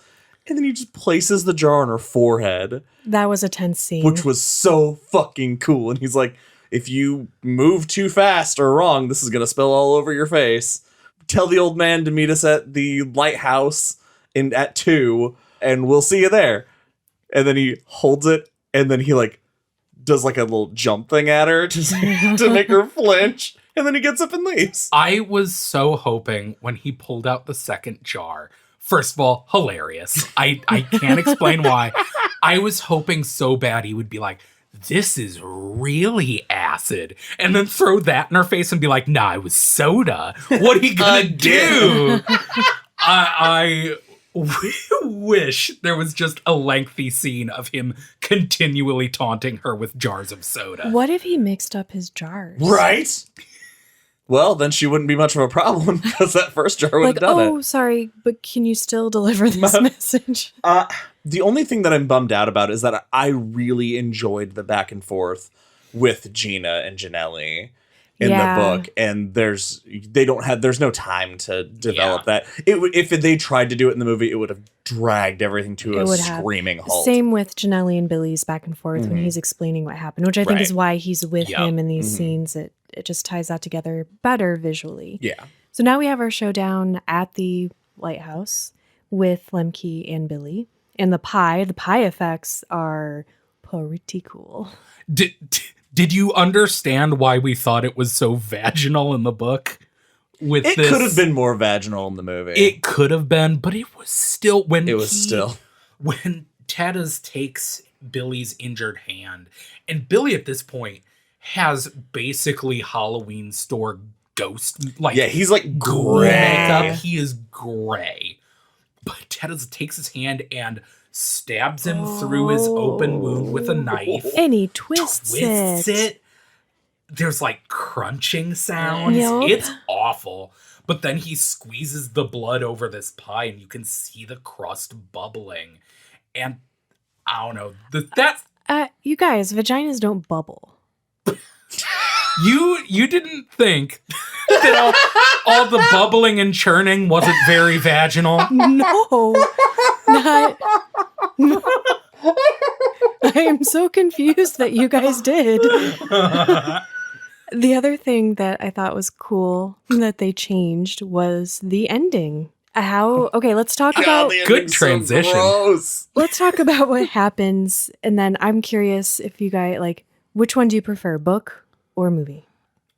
And then he just places the jar on her forehead. That was a tense scene. Which was so fucking cool. And he's like, if you move too fast or wrong, this is going to spill all over your face. Tell the old man to meet us at the lighthouse at 2, and we'll see you there. And then he holds it, and then he like does like a little jump thing at her to make her flinch, and then he gets up and leaves. I was so hoping when he pulled out the second jar. First of all, hilarious. I can't explain why. I was hoping so bad he would be like, this is really acid. And then throw that in her face and be like, nah, it was soda. What are you gonna do? I wish there was just a lengthy scene of him continually taunting her with jars of soda. What if he mixed up his jars? Right? Well, then she wouldn't be much of a problem because that first jar would have done it. Oh, sorry, but can you still deliver this message? The only thing that I'm bummed out about is that I really enjoyed the back and forth with Gina and Janelli in the book, and there's no time to develop that. If they tried to do it in the movie, it would have dragged everything to a screaming halt. Same with Janelli and Billy's back and forth when he's explaining what happened, which I think is why he's with him in these scenes. It just ties that together better visually. Yeah. So now we have our showdown at the lighthouse with Lemke and Billy. And the pie effects are pretty cool. Did you understand why we thought it was so vaginal in the book? It could have been more vaginal in the movie. It could have been, but it was still when Tadas takes Billy's injured hand, and Billy at this point has basically Halloween store ghost, like, Yeah, he's like gray makeup. gray. He is gray. But Ted takes his hand and stabs him through his open wound with a knife. And he twists it. There's like crunching sounds. Yup. It's awful. But then he squeezes the blood over this pie and you can see the crust bubbling. And I don't know. That's You guys, vaginas don't bubble. you didn't think that all the bubbling and churning wasn't very vaginal? No, not. No. I am so confused that you guys did. The other thing that I thought was cool that they changed was the ending. Okay, let's talk about the Good ending's transition. So gross. let's talk about what happens, and then I'm curious if you guys like which one do you prefer, book or movie?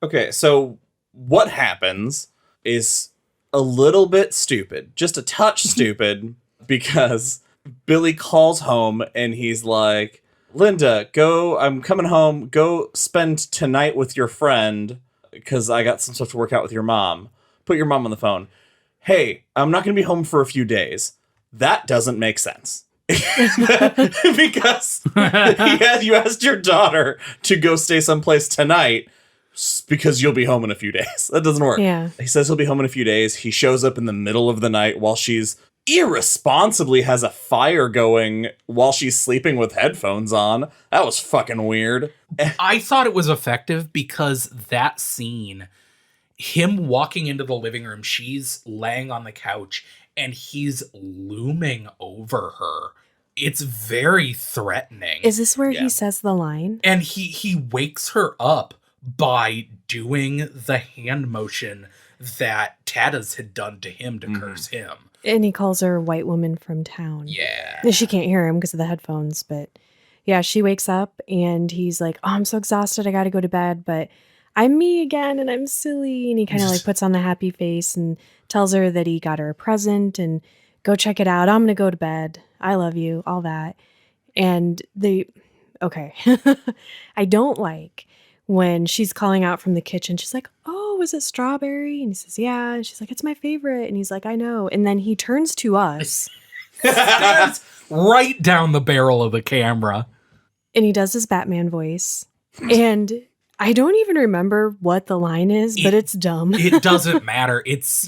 Okay, so what happens is a little bit stupid, just a touch stupid, because Billy calls home and he's like, Linda, I'm coming home, go spend tonight with your friend, because I got some stuff to work out with your mom. Put your mom on the phone. Hey, I'm not going to be home for a few days. That doesn't make sense. Because you asked your daughter to go stay someplace tonight because you'll be home in a few days. That doesn't work. Yeah. He says he'll be home in a few days. He shows up in the middle of the night while she's irresponsibly has a fire going while she's sleeping with headphones on. That was fucking weird. I thought it was effective because that scene, him walking into the living room, she's laying on the couch and he's looming over her. It's very threatening. Is this where Yeah. he says the line? And he wakes her up by doing the hand motion that Tadas had done to him to curse him. And he calls her white woman from town. Yeah. She can't hear him because of the headphones, but yeah, she wakes up and he's like, oh, I'm so exhausted. I got to go to bed, but I'm me again and I'm silly. And he kind of like puts on the happy face and tells her that he got her a present and go check it out. I'm going to go to bed. I love you. All that. And okay. I don't like when she's calling out from the kitchen. She's like, oh, is it strawberry? And he says, yeah. And she's like, it's my favorite. And he's like, I know. And then he turns to us Stares right down the barrel of the camera. and he does his Batman voice. And I don't even remember what the line is, but it's dumb. It doesn't matter. It's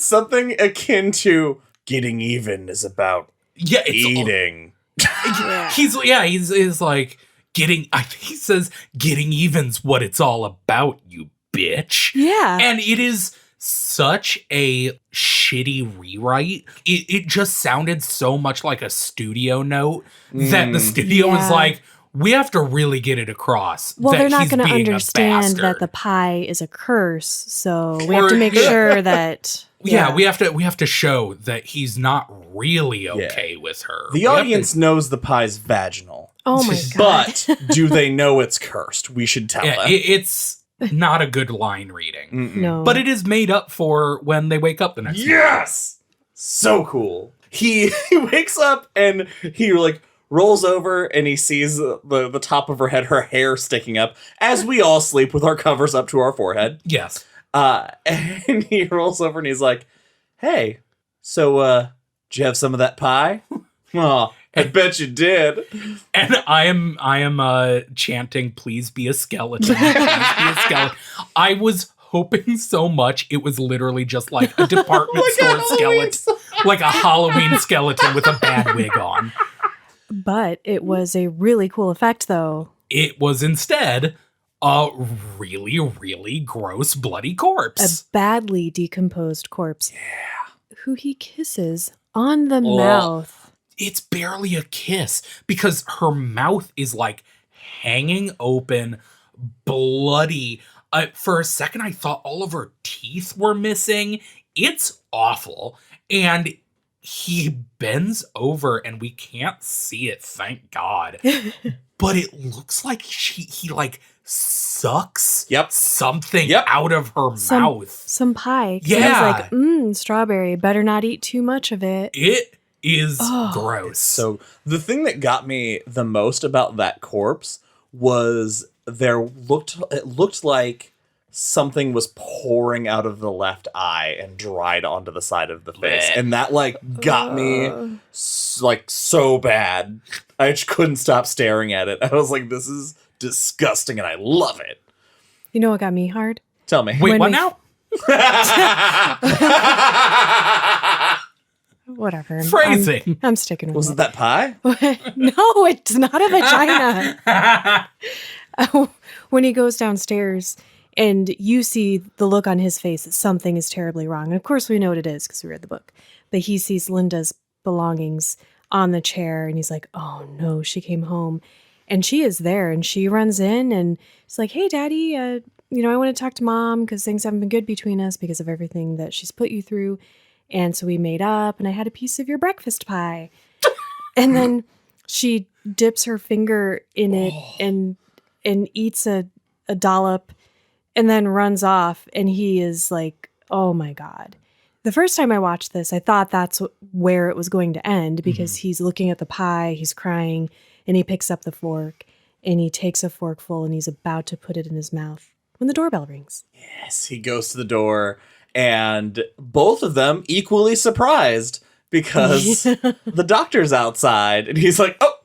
something akin to getting even is about it's eating. Yeah. He's like getting. I think he says getting even's what it's all about, you bitch. Yeah. And it is such a shitty rewrite. It just sounded so much like a studio note that the studio was like, we have to really get it across. Well, that they're not he's going to being a understand that bastard. the pie is a curse, so we have to make sure that. Yeah, we have to show that he's not really okay with her. The audience knows the pie's vaginal. Oh my god! But do they know it's cursed? We should tell them. It's not a good line reading. No, But it is made up for when they wake up the next morning. Yes! So cool. He wakes up and he like rolls over and he sees the top of her head, her hair sticking up, as we all sleep with our covers up to our forehead. Yes. And he rolls over and he's like, hey, so, did you have some of that pie? Oh, I bet you did. And I am chanting, please be a skeleton. Please be a skeleton. I was hoping so much it was literally just like a department store skeleton. Like a Halloween skeleton with a bad wig on. but it was a really cool effect, though. It was instead a really, really gross, bloody corpse. A badly decomposed corpse. Yeah. Who he kisses on the mouth. It's barely a kiss because her mouth is like hanging open, bloody. For a second, I thought all of her teeth were missing. It's awful. And he bends over and we can't see it, thank God. But it looks like he like sucks something out of her mouth. Some pie. Yeah. He's like, strawberry. Better not eat too much of it. It is gross. So the thing that got me the most about that corpse was it looked like something was pouring out of the left eye and dried onto the side of the face. And that like got me like so bad. I just couldn't stop staring at it. I was like, this is disgusting and I love it. You know what got me hard? Tell me. Wait, When what we- now? Whatever. Phrasing. I'm sticking with Was it. it that pie? No, it's not a vagina. When he goes downstairs and you see the look on his face that something is terribly wrong. And of course we know what it is because we read the book. But he sees Linda's belongings on the chair and he's like, oh no, she came home. And she is there and she runs in and she's like, hey, Daddy, I want to talk to Mom because things haven't been good between us because of everything that she's put you through. And so we made up and I had a piece of your breakfast pie. And then she dips her finger in it and eats a dollop and then runs off. And he is like, oh my God. The first time I watched this, I thought that's where it was going to end because he's looking at the pie, he's crying, and he picks up the fork and he takes a forkful and he's about to put it in his mouth when the doorbell rings. Yes, he goes to the door and both of them equally surprised because the doctor's outside and he's like, oh,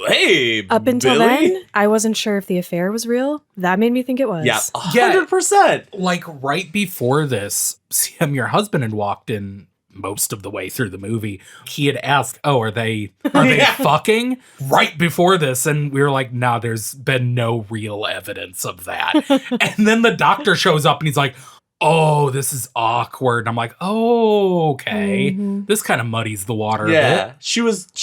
hey, Up until Billy? then, I wasn't sure if the affair was real. That made me think it was. Yeah, 100%. Like right before this, Sam, your husband had walked in most of the way through the movie. He had asked, oh, are they fucking right before this? And we were like, nah, there's been no real evidence of that. And then the doctor shows up and he's like, oh, this is awkward. And I'm like, oh, okay. This kind of muddies the water a Yeah, bit. she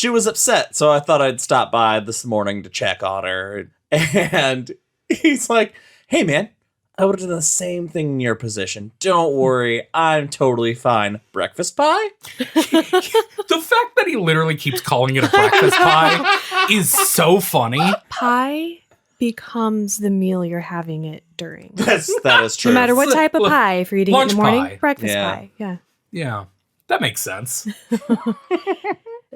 was upset, so I thought I'd stop by this morning to check on her. And he's like, hey, man, I would have done the same thing in your position. Don't worry, I'm totally fine. Breakfast pie? The fact that he literally keeps calling it a breakfast pie is so funny. Pie becomes the meal you're having it during. That is true. No matter what type of Look, pie, if you're eating it in lunch the morning, pie. breakfast Yeah. pie. Yeah. Yeah, that makes sense.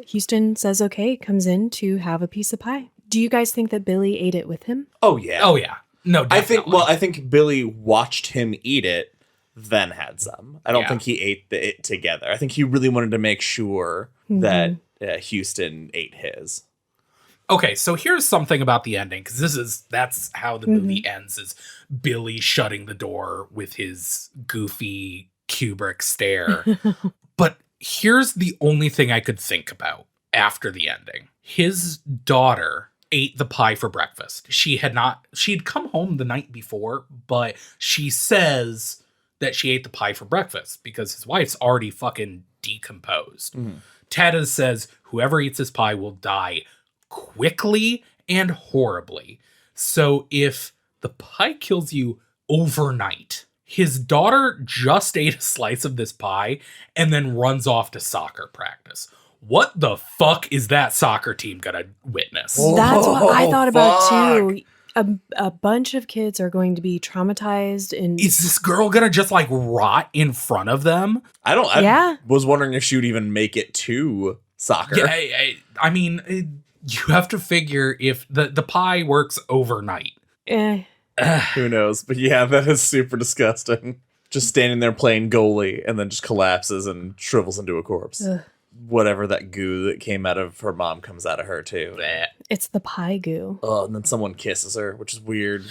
Houston says okay, comes in to have a piece of pie. Do you guys think that Billy ate it with him? Oh, yeah. Oh, yeah. No, definitely. I think Billy watched him eat it, then had some. I don't Yeah. think he ate it together. I think he really wanted to make sure that Houston ate his. Okay, so here's something about the ending, because that's how the movie ends, is Billy shutting the door with his goofy Kubrick stare. But here's the only thing I could think about after the ending. His daughter ate the pie for breakfast. She'd come home the night before, but she says that she ate the pie for breakfast because his wife's already fucking decomposed. Tada says whoever eats this pie will die quickly and horribly. So if the pie kills you overnight, his daughter just ate a slice of this pie and then runs off to soccer practice. What the fuck is that soccer team gonna witness? That's what I thought about fuck. too. A bunch of kids are going to be traumatized and Is this girl gonna just like rot in front of them? Yeah. was wondering if she would even make it to soccer. Yeah, I mean, you have to figure if the pie works overnight. Who knows? But yeah, that is super disgusting. Just standing there playing goalie and then just collapses and shrivels into a corpse. Ugh. Whatever that goo that came out of her mom comes out of her too. Bleh. it's the pie goo. Oh, and then someone kisses her, which is weird.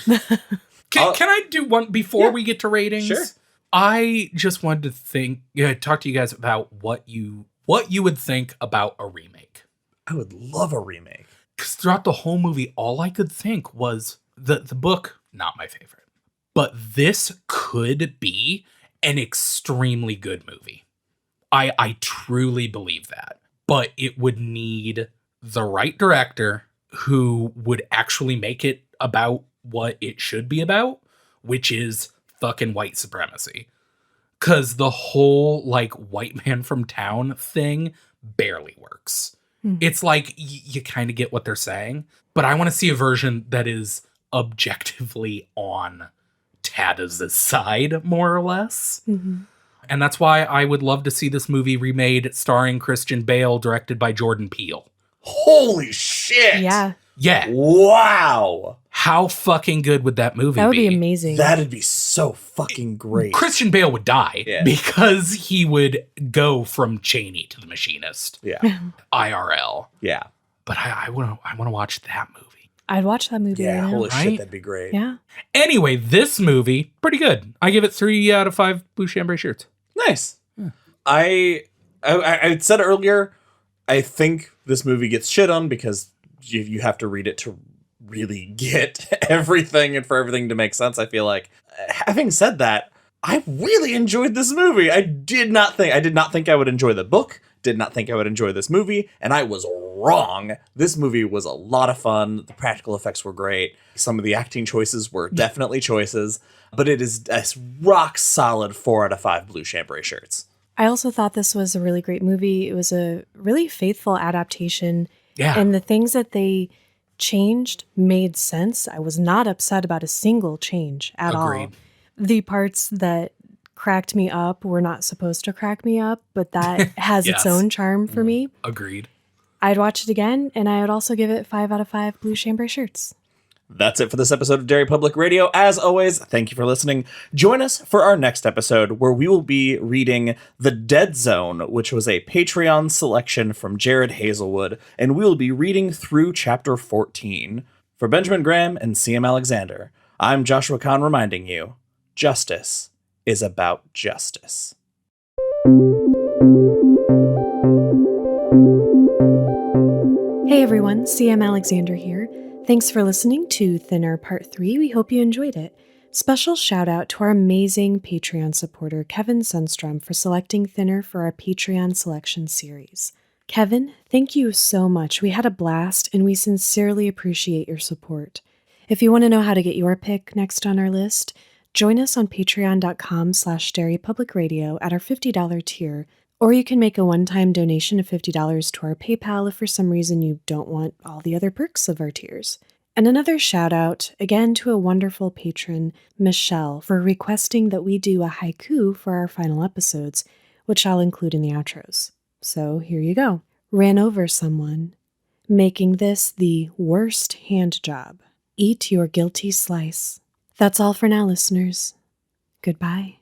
Can I do one before we get to ratings? Sure. I just wanted to talk to you guys about what you would think about a remake. I would love a remake. Because throughout the whole movie, all I could think was the book, not my favorite. But this could be an extremely good movie. I truly believe that. But it would need the right director who would actually make it about what it should be about, which is fucking white supremacy. Because the whole, like, white man from town thing barely works. It's like, you kind of get what they're saying. But I want to see a version that is objectively on Tada's side, more or less. And that's why I would love to see this movie remade starring Christian Bale, directed by Jordan Peele. Holy shit! Yeah. Yeah. Wow! How fucking good would that movie be? That would be amazing. That'd be so fucking great. Christian Bale would die because he would go from Cheney to the Machinist. Yeah. IRL. Yeah. But I want to watch that movie. I'd watch that movie Yeah. right now. Holy Right? shit, that'd be great. Yeah. Anyway, this movie, pretty good. I give it 3 out of 5 blue chambray shirts. Nice. I said earlier, I think this movie gets shit on because you have to read it to really get everything and for everything to make sense. I feel like, having said that, I really enjoyed this movie. I did not think I would enjoy the book. Did not think I would enjoy this movie, and I was wrong. This movie was a lot of fun. The practical effects were great. Some of the acting choices were definitely choices, but it is a rock solid 4 out of 5 blue chambray shirts. I also thought this was a really great movie. It was a really faithful adaptation. Yeah. And the things that they changed made sense. I was not upset about a single change at all. Agreed. The parts that cracked me up were not supposed to crack me up, but that has its Yes. own charm for me. Agreed. I'd watch it again, and I would also give it 5 out of 5 blue chambray shirts. That's it for this episode of Derry Public Radio. As always, thank you for listening. Join us for our next episode where we will be reading The Dead Zone, which was a Patreon selection from Jared Hazelwood, and we will be reading through chapter 14. For Benjamin Graham and CM Alexander, I'm Joshua Kahn reminding you, justice is about justice. Hey everyone, CM Alexander here. Thanks for listening to Thinner Part 3. We hope you enjoyed it. Special shout out to our amazing Patreon supporter, Kevin Sundstrom, for selecting Thinner for our Patreon selection series. Kevin, thank you so much. We had a blast, and we sincerely appreciate your support. If you want to know how to get your pick next on our list, join us on patreon.com/dairypublicradio at our $50 tier, or you can make a one-time donation of $50 to our PayPal if for some reason you don't want all the other perks of our tiers. And another shout out, again, to a wonderful patron, Michelle, for requesting that we do a haiku for our final episodes, which I'll include in the outros. So here you go. Ran over someone, making this the worst hand job. Eat your guilty slice. That's all for now, listeners. Goodbye.